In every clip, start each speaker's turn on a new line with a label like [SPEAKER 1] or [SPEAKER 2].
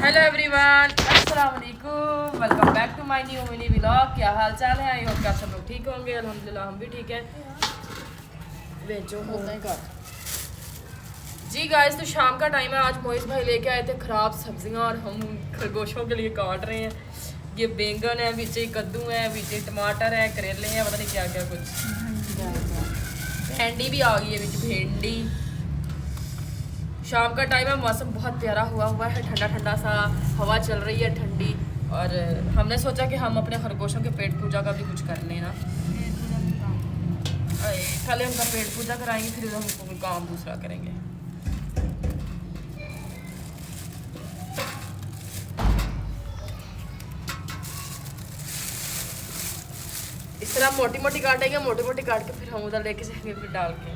[SPEAKER 1] Hello everyone, अस्सलाम वालेकुम, welcome back to my new mini vlog. क्या हाल चाल है? आई होप कि आप सब लोग ठीक होंगे। अल्हम्दुलिल्लाह हम भी ठीक हैं। बेचो होता ही जी गाइस, तो शाम का टाइम है। आज मोइस भाई लेके आए थे ख़राब सब्जियां और हम खरगोशों के लिए काट रहे हैं। ये बैंगन है, बीचे कद्दू है, बीचे टमाटर है, करेले हैं, पता नहीं क्या क्या कुछ। भिंडी भी आ गई है, बीच भिंडी। शाम का टाइम है, मौसम बहुत प्यारा हुआ है, ठंडा ठंडा सा हवा चल रही है ठंडी। और हमने सोचा कि हम अपने खरगोशों के पेट पूजा का भी कुछ कर लें ना। पहले उनका पेट पूजा कराएंगे, फिर हम कोई काम दूसरा करेंगे। इस तरह मोटी मोटी काटेंगे, मोटी मोटी काट के फिर हम उधर लेके जाएंगे, फिर डाल के।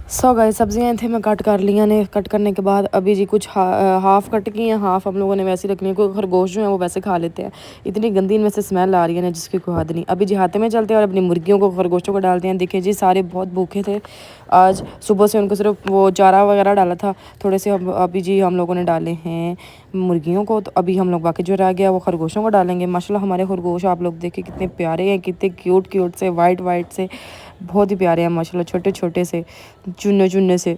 [SPEAKER 1] सो गाइस, सब्जियां थे मैं कट कर लिया ने। कट करने के बाद अभी जी कुछ हाफ कट की हैं, हाफ हम लोगों ने वैसे रखनी है। कोई खरगोश जो है वो वैसे खा लेते हैं। इतनी गंदी इनमें से स्मेल आ रही है ना, जिसकी कोई हद नहीं। अभी जी हाथे में चलते हैं और अपनी मुर्गियों को, खरगोशों को डालते हैं। देखिए जी, सारे बहुत भूखे थे आज सुबह से। उनको सिर्फ वो चारा वगैरह डाला था थोड़े से। अभी जी हम लोगों ने डाले हैं मुर्गियों को। तो अभी हम लोग बाकी जो रह गया वो खरगोशों को डालेंगे। माशाल्लाह हमारे खरगोश आप लोग देखिए कितने प्यारे हैं, कितने क्यूट क्यूट से, वाइट वाइट से, बहुत ही प्यारे हैं माशाल्लाह, छोटे छोटे से, चुन्ने चुन्ने से।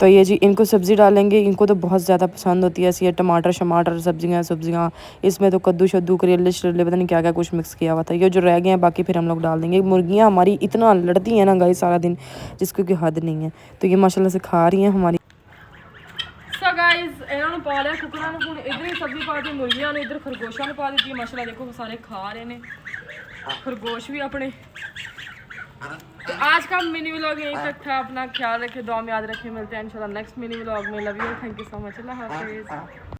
[SPEAKER 1] तो ये जी इनको सब्ज़ी डालेंगे। इनको तो बहुत ज़्यादा पसंद होती है ऐसी, ये टमाटर शमाटर सब्जियां। इसमें तो कद्दू शद्दू करेले शरेले पता नहीं क्या क्या कुछ मिक्स किया हुआ था। ये जो रह गए हैं बाकी फिर हम लोग डाल देंगे। मुर्गियाँ हमारी इतना लड़ती हैं ना गाइस सारा दिन, जिसकी कोई हद नहीं है। तो ये माशाल्लाह से खा रही हैं हमारी। सो गाइस, इन्होंने पा लिया कुकरां ने, हुण इधर ही सब्जी पा दी मुर्गियां ने, इधर खरगोशों ने पा दी। माशाल्लाह देखो सारे खा रहे हैं खरगोश भी अपने। तो आज का मिनी व्लॉग यहीं तक था। अपना ख्याल रखें, दुआ में याद रखें। मिलते हैं इंशाल्लाह नेक्स्ट मिनी व्लॉग में। Love you, thank you so much, अल्लाह हाफिज़।